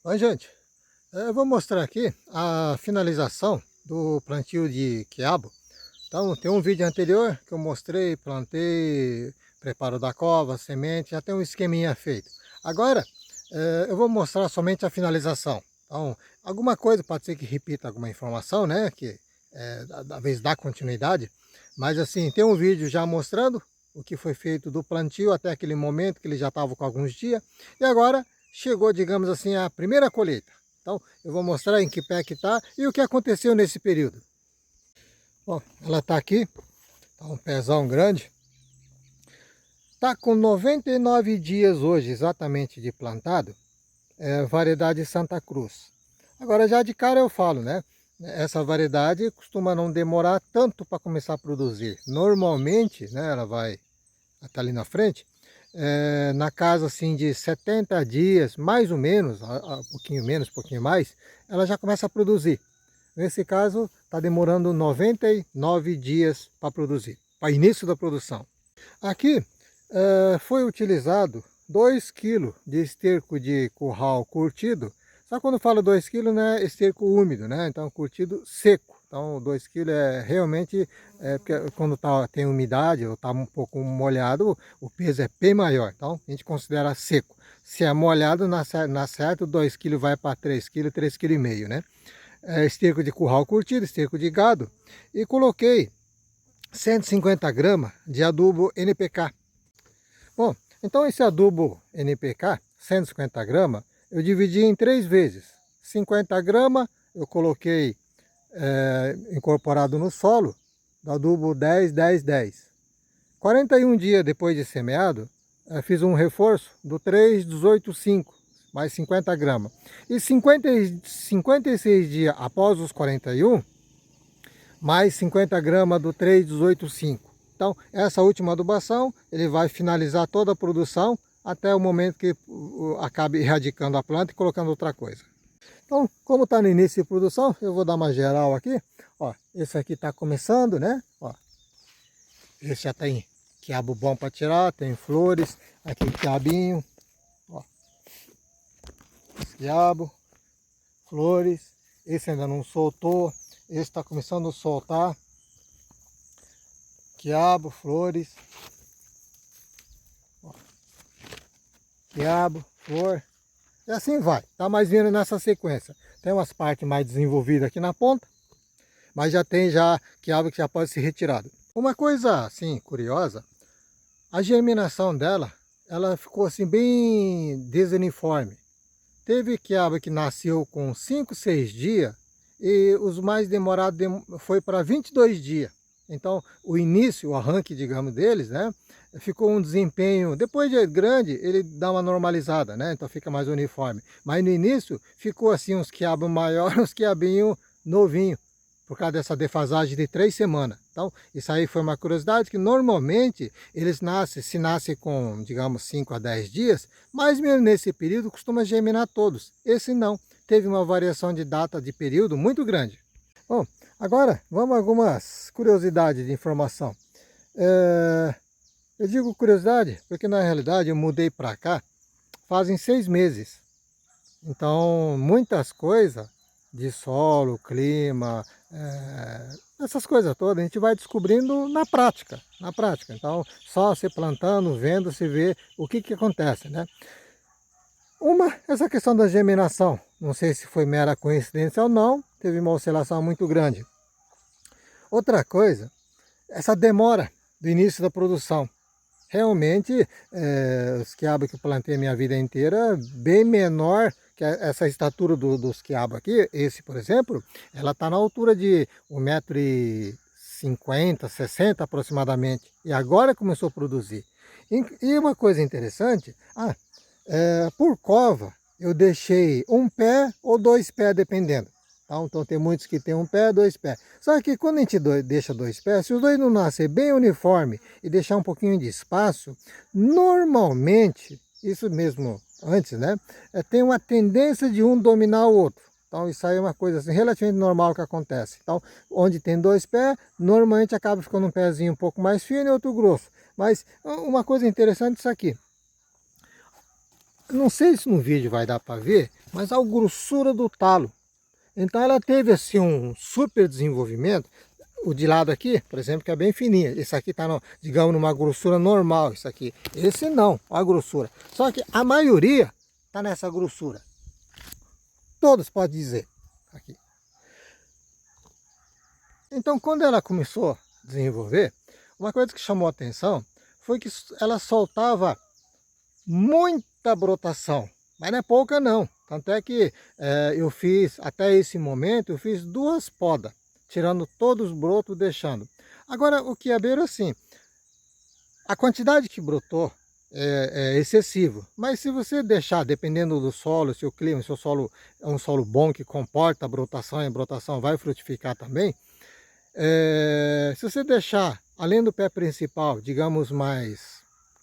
Oi, gente. Eu vou mostrar aqui a finalização do plantio de quiabo. Então, tem um vídeo anterior que eu mostrei, plantei, preparo da cova, semente, já tem um esqueminha feito. Agora, eu vou mostrar somente a finalização. Então, alguma coisa pode ser que repita alguma informação, né? Que da vez dá continuidade. Mas assim, tem um vídeo já mostrando o que foi feito do plantio até aquele momento que ele já estava com alguns dias. E agora chegou, digamos assim, a primeira colheita. Então, eu vou mostrar em que pé que está e o que aconteceu nesse período. Bom, ela está aqui, tá um pezão grande. Está com 99 dias hoje exatamente de plantado, variedade Santa Cruz. Agora já de cara eu falo, né? Essa variedade costuma não demorar tanto para começar a produzir. Normalmente, né, ela vai até ali na frente, na casa assim de 70 dias, mais ou menos, um pouquinho menos, um pouquinho mais, ela já começa a produzir. Nesse caso, está demorando 99 dias para produzir, para início da produção. Aqui foi utilizado 2 kg de esterco de curral curtido. Só quando falo 2 kg, né, esterco úmido, né? Então curtido seco. Então 2 kg é realmente, porque quando tem umidade ou está um pouco molhado, o peso é bem maior. Então a gente considera seco. Se é molhado, na certo, 2 kg vai para 3 kg, 3,5 kg, né? Esterco de curral curtido, esterco de gado. E coloquei 150 gramas de adubo NPK. Bom, então esse adubo NPK, 150 gramas, eu dividi em 3 vezes. 50 gramas eu coloquei incorporado no solo, do adubo 10, 10, 10. 41 dias depois de semeado, fiz um reforço do 3, 18, 5, mais 50 gramas. E 56 dias após os 41, mais 50 gramas do 3, 18, 5. Então, essa última adubação, ele vai finalizar toda a produção até o momento que acabe erradicando a planta e colocando outra coisa. Então, como está no início de produção, eu vou dar uma geral aqui. Ó, esse aqui está começando, né? Ó, esse já tem quiabo bom para tirar, tem flores. Aqui quiabinho, ó, quiabo, flores. Esse ainda não soltou, esse está começando a soltar. Quiabo, flores, ó, quiabo, flor, e assim vai, tá mais vindo nessa sequência. Tem umas partes mais desenvolvidas aqui na ponta, mas já tem quiabo que já pode ser retirado. Uma coisa assim curiosa, a germinação dela, ela ficou assim bem desuniforme. Teve quiabo que nasceu com 5, 6 dias e os mais demorados foi para 22 dias. Então, o início, o arranque, digamos, deles, né, ficou um desempenho, depois de grande, ele dá uma normalizada, né, então fica mais uniforme. Mas no início, ficou assim, uns quiabos maiores, uns quiabinhos novinhos, por causa dessa defasagem de 3 semanas. Então, isso aí foi uma curiosidade, que normalmente eles se nasce com, digamos, 5 a 10 dias, mas mesmo nesse período costuma germinar todos. Esse não, teve uma variação de data de período muito grande. Bom, agora vamos a algumas curiosidades de informação. Eu digo curiosidade porque na realidade eu mudei para cá fazem 6 meses. Então muitas coisas de solo, clima, essas coisas todas a gente vai descobrindo na prática. Então só se plantando, vendo, se vê o que acontece, né? Essa questão da germinação, não sei se foi mera coincidência ou não, teve uma oscilação muito grande. Outra coisa, essa demora do início da produção. Realmente, os quiabos que eu plantei a minha vida inteira, bem menor que essa estatura dos quiabos aqui. Esse, por exemplo, ela está na altura de 1,50 m, 60 aproximadamente. E agora começou a produzir. E uma coisa interessante, por cova, eu deixei um pé ou 2 pés, dependendo. Então tem muitos que tem um pé, 2 pés. Só que quando a gente deixa 2 pés, se os dois não nascer bem uniforme e deixar um pouquinho de espaço, normalmente, isso mesmo antes, né? Tem uma tendência de um dominar o outro. Então isso aí é uma coisa assim, relativamente normal que acontece. Então, onde tem 2 pés, normalmente acaba ficando um pezinho um pouco mais fino e outro grosso. Mas uma coisa interessante é isso aqui. Não sei se no vídeo vai dar para ver, mas a grossura do talo. Então ela teve assim um super desenvolvimento. O de lado aqui, por exemplo, que é bem fininha. Esse aqui está, digamos, numa grossura normal. Isso aqui. Esse não, a grossura. Só que a maioria está nessa grossura. Todos podem dizer. Aqui. Então quando ela começou a desenvolver, uma coisa que chamou a atenção foi que ela soltava muita brotação. Mas não é pouca não. Tanto é que eu fiz, até esse momento, eu fiz 2 podas, tirando todos os brotos, deixando. Agora, o quiabeiro, assim, a quantidade que brotou é excessivo. Mas se você deixar, dependendo do solo, se o clima, se o solo é um solo bom, que comporta a brotação, e a brotação vai frutificar também, se você deixar, além do pé principal, digamos mais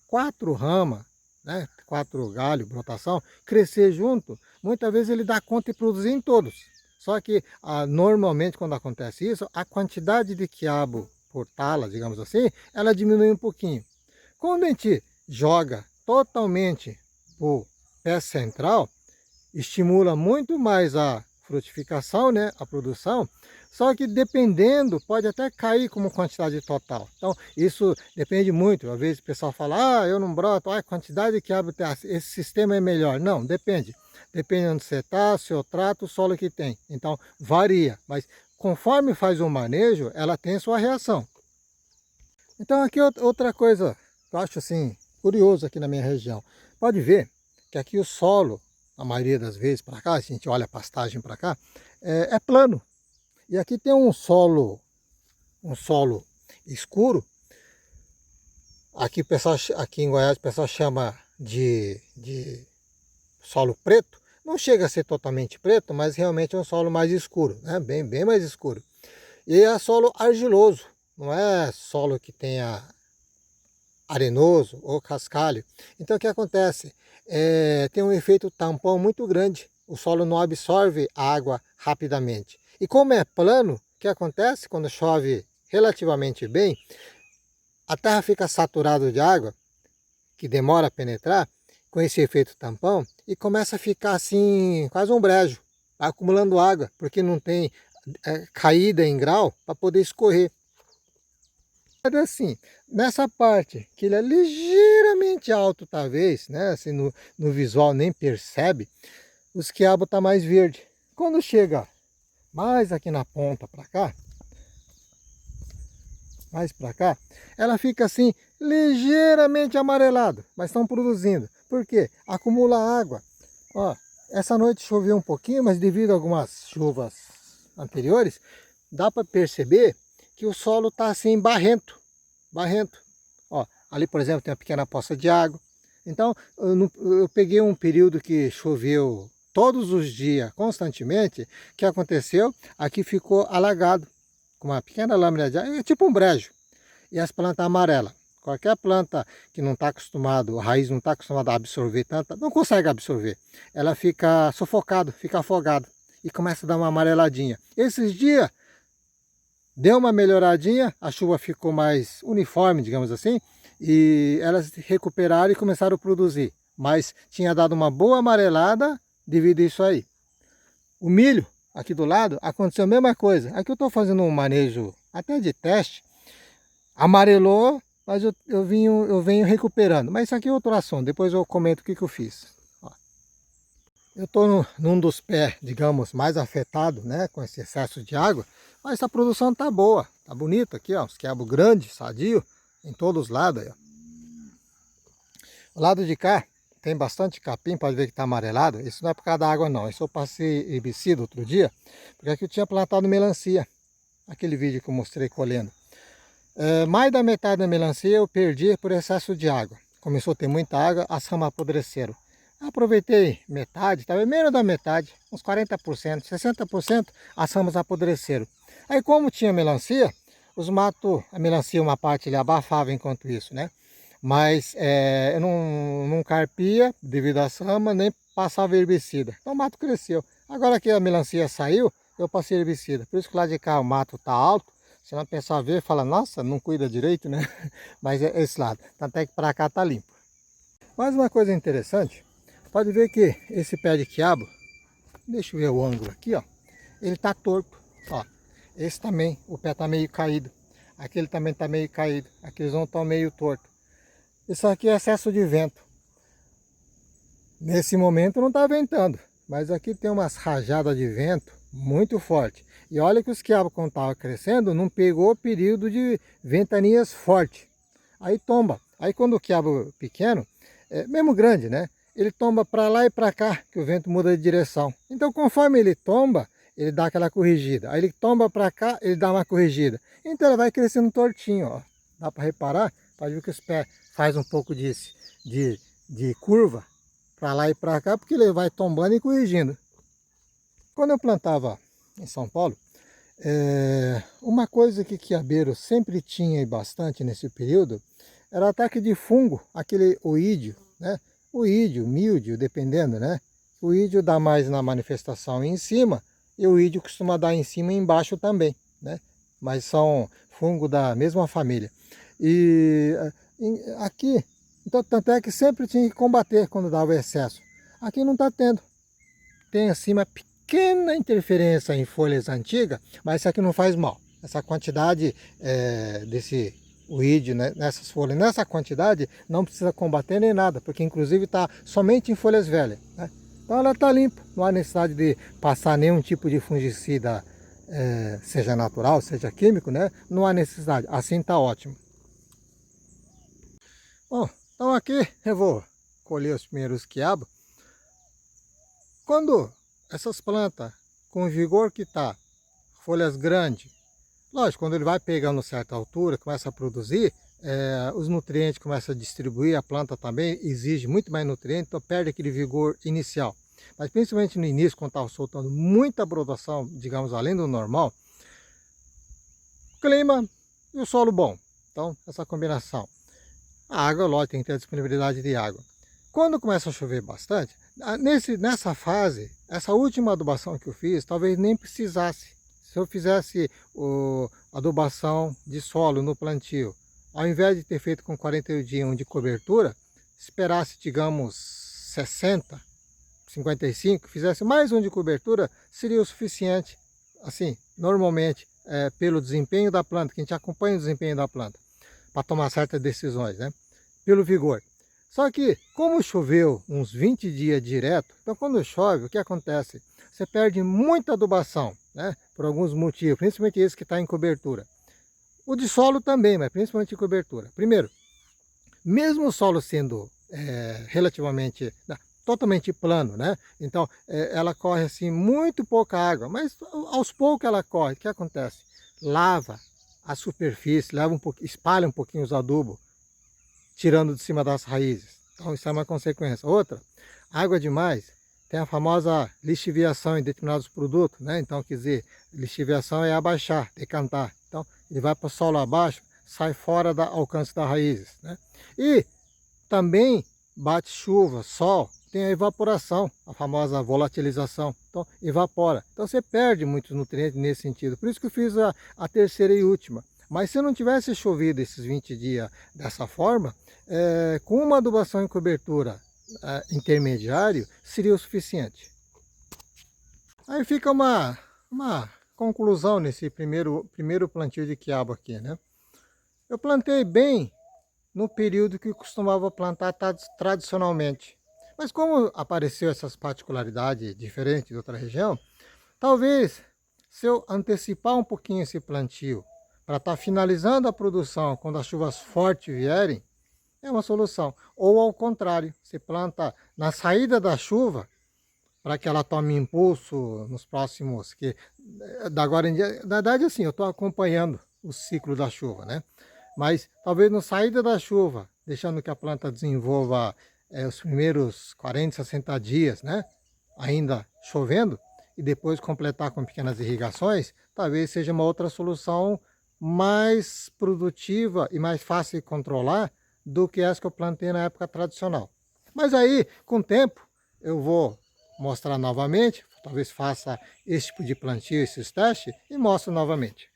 4 ramas, né, 4 galhos, brotação, crescer junto, muitas vezes ele dá conta de produzir em todos. Só que normalmente quando acontece isso, a quantidade de quiabo por tala, digamos assim, ela diminui um pouquinho. Quando a gente joga totalmente o pé central, estimula muito mais a frutificação, né, a produção, só que dependendo, pode até cair como quantidade total. Então, isso depende muito. Às vezes o pessoal fala, eu não broto, a quantidade de quiabo tem, esse sistema é melhor. Não, depende. Depende onde você está, seu trato, o solo que tem. Então, varia. Mas conforme faz o manejo, ela tem sua reação. Então, aqui outra coisa que eu acho assim, curioso aqui na minha região. Pode ver que aqui o solo, a maioria das vezes para cá, se a gente olha a pastagem para cá, é plano. E aqui tem um solo escuro. Aqui, aqui em Goiás o pessoal chama de solo preto. Não chega a ser totalmente preto, mas realmente é um solo mais escuro, né? Bem mais escuro. E é solo argiloso, não é solo que tenha arenoso ou cascalho. Então o que acontece? Tem um efeito tampão muito grande. O solo não absorve a água rapidamente. E como é plano, o que acontece quando chove relativamente bem, a terra fica saturada de água, que demora a penetrar, com esse efeito tampão, e começa a ficar assim, quase um brejo, acumulando água, porque não tem caída em grau para poder escorrer. Mas assim, nessa parte, que ele é ligeiramente alto talvez, né, assim no visual nem percebe, os quiabos tá mais verde. Quando chega mais aqui na ponta para cá, mais para cá, ela fica assim ligeiramente amarelado, mas estão produzindo. Por quê? Acumula água. Ó, essa noite choveu um pouquinho, mas devido a algumas chuvas anteriores, dá para perceber que o solo está assim barrento. Ó, ali por exemplo tem uma pequena poça de água. Então eu peguei um período que choveu todos os dias, constantemente. O que aconteceu? Aqui ficou alagado, com uma pequena lâmina de água, é tipo um brejo. E as plantas amarelas. Qualquer planta que não está acostumado, a raiz não está acostumada a absorver tanta, não consegue absorver. Ela fica sufocada, fica afogada e começa a dar uma amareladinha. Esses dias deu uma melhoradinha, a chuva ficou mais uniforme, digamos assim, e elas recuperaram e começaram a produzir. Mas tinha dado uma boa amarelada devido a isso aí. O milho, aqui do lado, aconteceu a mesma coisa. Aqui eu estou fazendo um manejo até de teste, amarelou, mas eu venho recuperando. Mas isso aqui é outro assunto, depois eu comento o que eu fiz. Ó, eu estou num dos pés, digamos, mais afetado, né, com esse excesso de água, mas a produção está boa, está bonita aqui, ó, os quiabos grandes, sadio, em todos os lados. Aí, ó. O lado de cá tem bastante capim, pode ver que está amarelado. Isso não é por causa da água não, isso eu passei herbicida outro dia, porque aqui eu tinha plantado melancia, aquele vídeo que eu mostrei colhendo. Mais da metade da melancia eu perdi por excesso de água. Começou a ter muita água, as ramas apodreceram. Eu aproveitei metade, talvez menos da metade, uns 40%, 60%, as ramas apodreceram. Aí como tinha melancia, os matos, a melancia uma parte ele abafava enquanto isso, né? Mas eu não carpia devido às ramas, nem passava herbicida. Então o mato cresceu. Agora que a melancia saiu, eu passei herbicida. Por isso que lá de cá o mato está alto. Se não pensar ver, fala, nossa, não cuida direito, né? Mas é esse lado. Tanto é que para cá tá limpo. Mais uma coisa interessante, Pode ver que esse pé de quiabo, deixa eu ver o ângulo aqui, ó, ele tá torto, ó. Esse também, o pé tá meio caído. Aquele também tá meio caído. Aqueles não estão meio torto. Isso aqui é excesso de vento. Nesse momento não tá ventando, mas aqui tem umas rajadas de vento muito forte. E olha que os quiabos, quando estavam crescendo, não pegou o período de ventanias forte. Aí tomba. Aí quando o quiabo pequeno, mesmo grande, né? Ele tomba para lá e para cá, que o vento muda de direção. Então conforme ele tomba, ele dá aquela corrigida. Aí ele tomba para cá, ele dá uma corrigida. Então ele vai crescendo tortinho, ó. Dá para reparar? Pode ver que os pés faz um pouco de curva para lá e para cá, porque ele vai tombando e corrigindo. Quando eu plantava em São Paulo, uma coisa que quiabeiro sempre tinha e bastante nesse período era ataque de fungo, aquele oídio, né? Oídio, míldio, dependendo, né? O oídio dá mais na manifestação em cima e o oídio costuma dar em cima e embaixo também, né? Mas são fungo da mesma família. E aqui, então, tanto é que sempre tinha que combater quando dava excesso. Aqui não está tendo. Tem assim uma pequena interferência em folhas antigas, mas isso aqui não faz mal. Essa quantidade desse oídio, né, nessas folhas, nessa quantidade, não precisa combater nem nada, porque inclusive está somente em folhas velhas, né? Então ela está limpa, não há necessidade de passar nenhum tipo de fungicida, seja natural, seja químico, né? Não há necessidade, assim está ótimo. Bom, então aqui eu vou colher os primeiros quiabos. Quando essas plantas, com o vigor que está, folhas grandes, lógico, quando ele vai pegando certa altura, começa a produzir, os nutrientes começam a distribuir, a planta também exige muito mais nutrientes, então perde aquele vigor inicial. Mas principalmente no início, quando está soltando muita brotação, digamos, além do normal, clima e o solo bom. Então, essa combinação. A água, lógico, tem que ter a disponibilidade de água. Quando começa a chover bastante, nessa fase, essa última adubação que eu fiz, talvez nem precisasse. Se eu fizesse adubação de solo no plantio, ao invés de ter feito com 41 dias de cobertura, esperasse, digamos, 60, 55, fizesse mais um de cobertura, seria o suficiente, assim, normalmente, pelo desempenho da planta, que a gente acompanha o desempenho da planta, para tomar certas decisões, né? Pelo vigor. Só que, como choveu uns 20 dias direto, então quando chove, o que acontece? Você perde muita adubação, né? Por alguns motivos, principalmente esse que está em cobertura. O de solo também, mas principalmente em cobertura. Primeiro, mesmo o solo sendo relativamente, totalmente plano, né? Então, ela corre assim muito pouca água, mas aos poucos ela corre. O que acontece? Lava a superfície, espalha um pouquinho os adubos, tirando de cima das raízes. Então isso é uma consequência. Outra, água demais, tem a famosa lixiviação em determinados produtos, né? Então, quer dizer, lixiviação é abaixar, decantar. Então, ele vai para o solo abaixo, sai fora do alcance das raízes, né? E também bate chuva, sol, tem a evaporação, a famosa volatilização. Então, evapora. Então, você perde muitos nutrientes nesse sentido. Por isso que eu fiz a terceira e última. Mas se não tivesse chovido esses 20 dias dessa forma, com uma adubação em cobertura intermediário, seria o suficiente. Aí fica uma conclusão nesse primeiro plantio de quiabo aqui, né? Eu plantei bem no período que eu costumava plantar tradicionalmente. Mas como apareceu essas particularidades diferentes de outra região, talvez se eu antecipar um pouquinho esse plantio, para estar finalizando a produção quando as chuvas fortes vierem, é uma solução. Ou ao contrário, você planta na saída da chuva, para que ela tome impulso nos próximos, que da agora em dia, na verdade assim, eu estou acompanhando o ciclo da chuva, né? Mas talvez na saída da chuva, deixando que a planta desenvolva os primeiros 40, 60 dias, né? Ainda chovendo, e depois completar com pequenas irrigações, talvez seja uma outra solução mais produtiva e mais fácil de controlar do que essa que eu plantei na época tradicional. Mas aí, com o tempo, eu vou mostrar novamente, talvez faça esse tipo de plantio, esses testes, e mostro novamente.